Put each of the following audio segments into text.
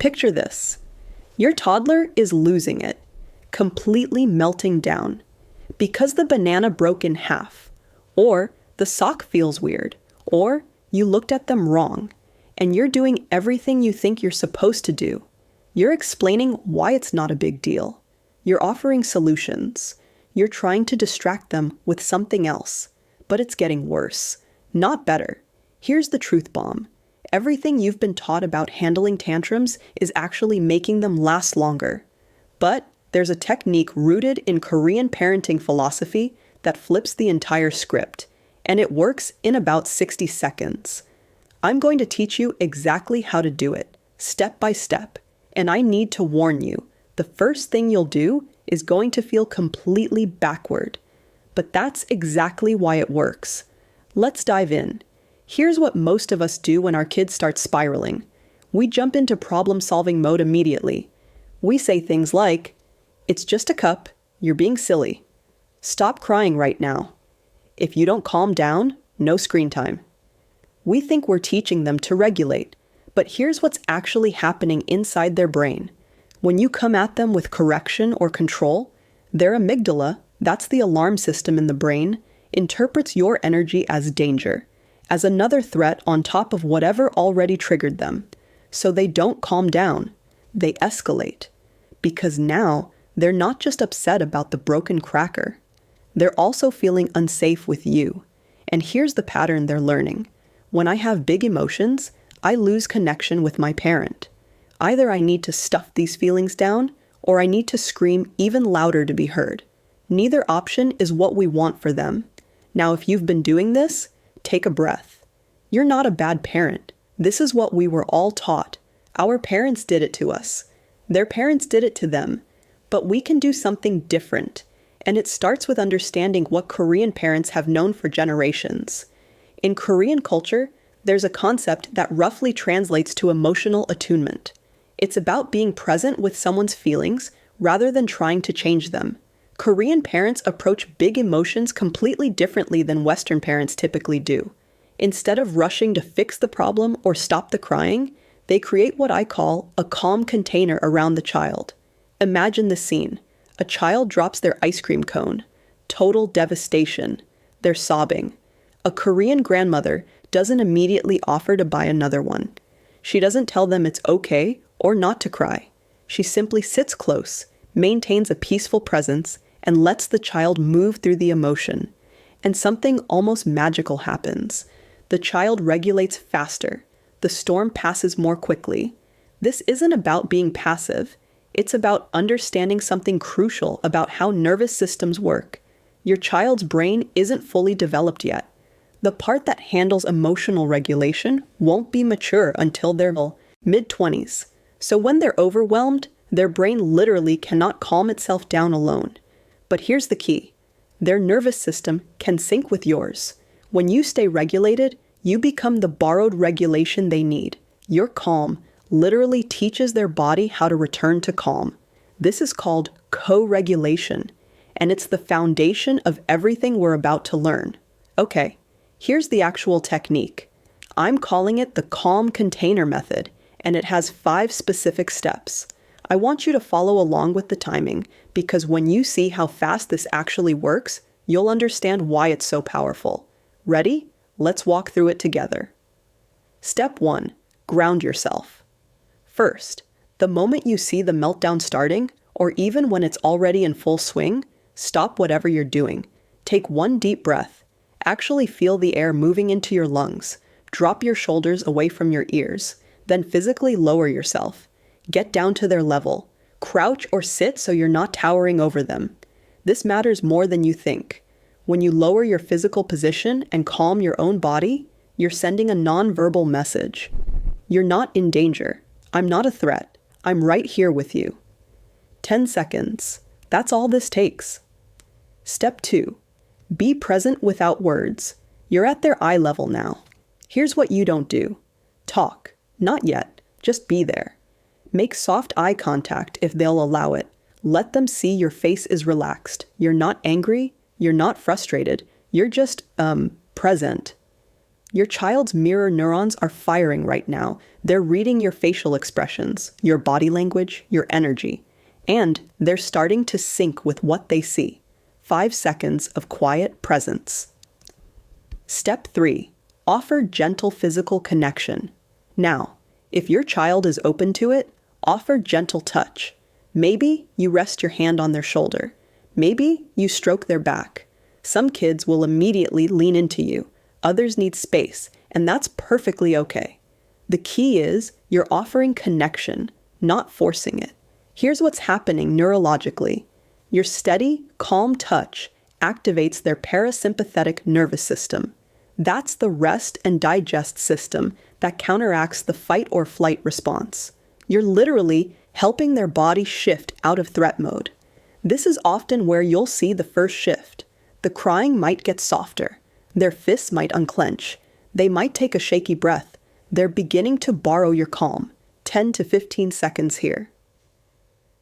Picture this. Your toddler is losing it, completely melting down, because the banana broke in half, or the sock feels weird, or you looked at them wrong, and you're doing everything you think you're supposed to do. You're explaining why it's not a big deal. You're offering solutions. You're trying to distract them with something else, but it's getting worse, not better. Here's the truth bomb. Everything you've been taught about handling tantrums is actually making them last longer. But there's a technique rooted in Korean parenting philosophy that flips the entire script, and it works in about 60 seconds. I'm going to teach you exactly how to do it, step by step, and I need to warn you, the first thing you'll do is going to feel completely backward. But that's exactly why it works. Let's dive in. Here's what most of us do when our kids start spiraling. We jump into problem-solving mode immediately. We say things like, "It's just a cup, you're being silly. Stop crying right now. If you don't calm down, no screen time." We think we're teaching them to regulate, but here's what's actually happening inside their brain. When you come at them with correction or control, their amygdala, that's the alarm system in the brain, interprets your energy as danger, as another threat on top of whatever already triggered them. So they don't calm down, they escalate. Because now, they're not just upset about the broken cracker. They're also feeling unsafe with you. And here's the pattern they're learning. When I have big emotions, I lose connection with my parent. Either I need to stuff these feelings down, or I need to scream even louder to be heard. Neither option is what we want for them. Now, if you've been doing this, take a breath. You're not a bad parent. This is what we were all taught. Our parents did it to us. Their parents did it to them. But we can do something different. And it starts with understanding what Korean parents have known for generations. In Korean culture, there's a concept that roughly translates to emotional attunement. It's about being present with someone's feelings rather than trying to change them. Korean parents approach big emotions completely differently than Western parents typically do. Instead of rushing to fix the problem or stop the crying, they create what I call a calm container around the child. Imagine the scene. A child drops their ice cream cone. Total devastation. They're sobbing. A Korean grandmother doesn't immediately offer to buy another one. She doesn't tell them it's okay or not to cry. She simply sits close, maintains a peaceful presence, and lets the child move through the emotion. And something almost magical happens. The child regulates faster. The storm passes more quickly. This isn't about being passive. It's about understanding something crucial about how nervous systems work. Your child's brain isn't fully developed yet. The part that handles emotional regulation won't be mature until their mid-20s. So when they're overwhelmed, their brain literally cannot calm itself down alone. But here's the key. Their nervous system can sync with yours. When you stay regulated, you become the borrowed regulation they need. Your calm literally teaches their body how to return to calm. This is called co-regulation, and it's the foundation of everything we're about to learn. Okay, here's the actual technique. I'm calling it the calm container method, and it has 5 specific steps. I want you to follow along with the timing, because when you see how fast this actually works, you'll understand why it's so powerful. Ready? Let's walk through it together. Step 1. Ground yourself. First, the moment you see the meltdown starting, or even when it's already in full swing, stop whatever you're doing. Take one deep breath. Actually feel the air moving into your lungs. Drop your shoulders away from your ears. Then physically lower yourself. Get down to their level. Crouch or sit so you're not towering over them. This matters more than you think. When you lower your physical position and calm your own body, you're sending a non-verbal message. You're not in danger. I'm not a threat. I'm right here with you. 10 seconds. That's all this takes. Step 2. Be present without words. You're at their eye level now. Here's what you don't do. Talk. Not yet. Just be there. Make soft eye contact if they'll allow it. Let them see your face is relaxed. You're not angry. You're not frustrated. You're just, present. Your child's mirror neurons are firing right now. They're reading your facial expressions, your body language, your energy, and they're starting to sync with what they see. 5 seconds of quiet presence. Step 3. Offer gentle physical connection. Now, if your child is open to it, offer gentle touch. Maybe you rest your hand on their shoulder. Maybe you stroke their back. Some kids will immediately lean into you. Others need space, and that's perfectly okay. The key is you're offering connection, not forcing it. Here's what's happening neurologically. Your steady, calm touch activates their parasympathetic nervous system. That's the rest and digest system that counteracts the fight or flight response. You're literally helping their body shift out of threat mode. This is often where you'll see the first shift. The crying might get softer. Their fists might unclench. They might take a shaky breath. They're beginning to borrow your calm. 10 to 15 seconds here.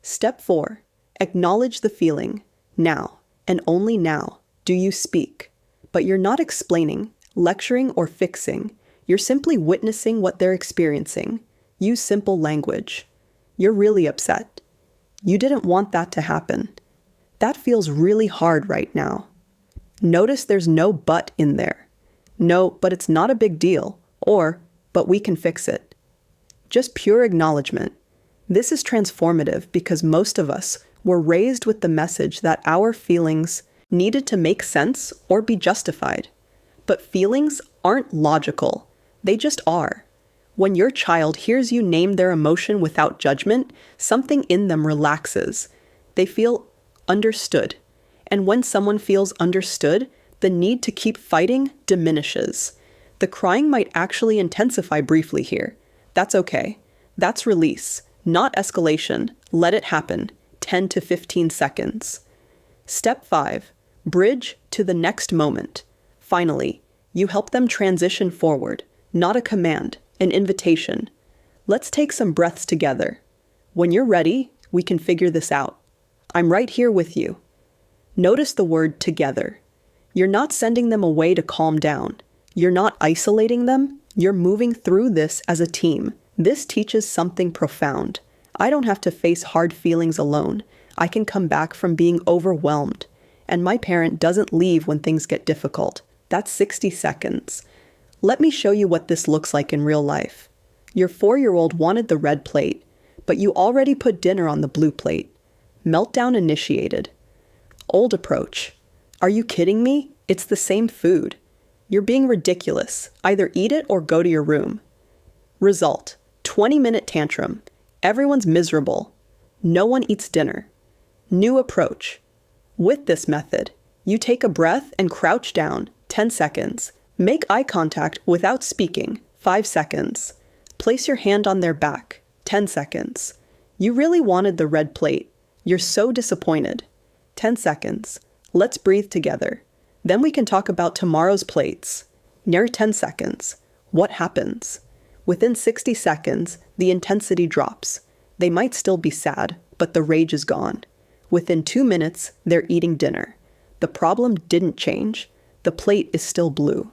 Step 4. Acknowledge the feeling. Now, and only now, do you speak. But you're not explaining, lecturing, or fixing. You're simply witnessing what they're experiencing. Use simple language. You're really upset. You didn't want that to happen. That feels really hard right now. Notice there's no but in there. No, but it's not a big deal. Or, but we can fix it. Just pure acknowledgement. This is transformative because most of us were raised with the message that our feelings needed to make sense or be justified. But feelings aren't logical. They just are. When your child hears you name their emotion without judgment, something in them relaxes. They feel understood. And when someone feels understood, the need to keep fighting diminishes. The crying might actually intensify briefly here. That's okay. That's release, not escalation. Let it happen. 10 to 15 seconds. Step 5. Bridge to the next moment. Finally, you help them transition forward, not a command, an invitation. Let's take some breaths together. When you're ready, we can figure this out. I'm right here with you. Notice the word together. You're not sending them away to calm down. You're not isolating them. You're moving through this as a team. This teaches something profound. I don't have to face hard feelings alone. I can come back from being overwhelmed. And my parent doesn't leave when things get difficult. That's 60 seconds. Let me show you what this looks like in real life. Your 4-year-old wanted the red plate, but you already put dinner on the blue plate. Meltdown initiated. Old approach. Are you kidding me? It's the same food. You're being ridiculous. Either eat it or go to your room. Result. 20-minute tantrum. Everyone's miserable. No one eats dinner. New approach. With this method, you take a breath and crouch down. 10 seconds. Make eye contact without speaking. 5 seconds. Place your hand on their back. 10 seconds. You really wanted the red plate. You're so disappointed. 10 seconds. Let's breathe together. Then we can talk about tomorrow's plates. Near 10 seconds. What happens? Within 60 seconds, the intensity drops. They might still be sad, but the rage is gone. Within 2 minutes, they're eating dinner. The problem didn't change. The plate is still blue.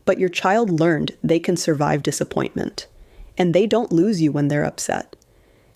But your child learned they can survive disappointment. And they don't lose you when they're upset.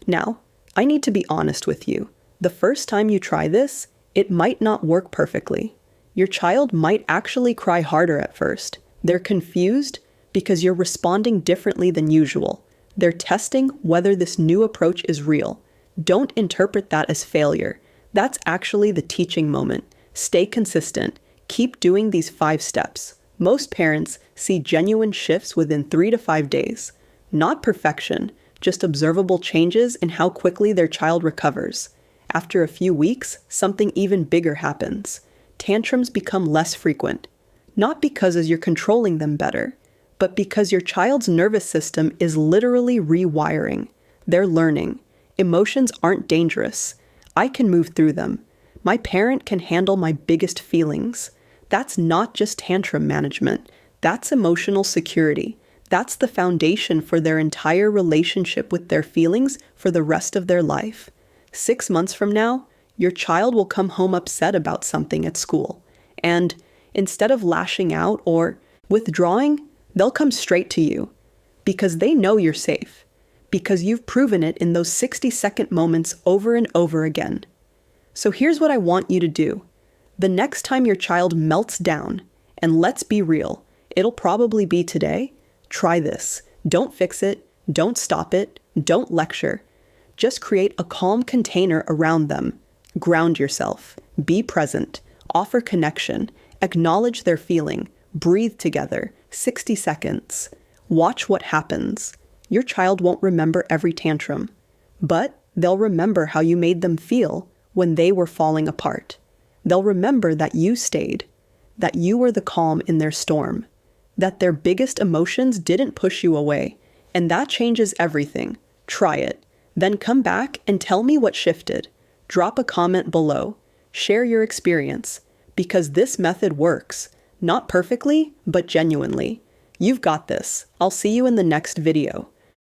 Now, I need to be honest with you. The first time you try this, it might not work perfectly. Your child might actually cry harder at first. They're confused because you're responding differently than usual. They're testing whether this new approach is real. Don't interpret that as failure. That's actually the teaching moment. Stay consistent. Keep doing these 5 steps. Most parents see genuine shifts within 3 to 5 days. Not perfection, just observable changes in how quickly their child recovers. After a few weeks, something even bigger happens. Tantrums become less frequent. Not because you're controlling them better, but because your child's nervous system is literally rewiring. They're learning. Emotions aren't dangerous. I can move through them. My parent can handle my biggest feelings. That's not just tantrum management. That's emotional security. That's the foundation for their entire relationship with their feelings for the rest of their life. 6 months from now, your child will come home upset about something at school. And instead of lashing out or withdrawing, They'll come straight to you because they know you're safe, because you've proven it in those 60-second moments over and over again. So here's what I want you to do. The next time your child melts down, and let's be real, it'll probably be today, try this. Don't fix it, don't stop it, don't lecture. Just create a calm container around them. Ground yourself, be present, offer connection, acknowledge their feeling, breathe together, 60 seconds. Watch what happens. Your child won't remember every tantrum, but they'll remember how you made them feel when they were falling apart. They'll remember that you stayed, that you were the calm in their storm, that their biggest emotions didn't push you away, and that changes everything. Try it. Then come back and tell me what shifted. Drop a comment below. Share your experience, because this method works. Not perfectly, but genuinely. You've got this. I'll see you in the next video.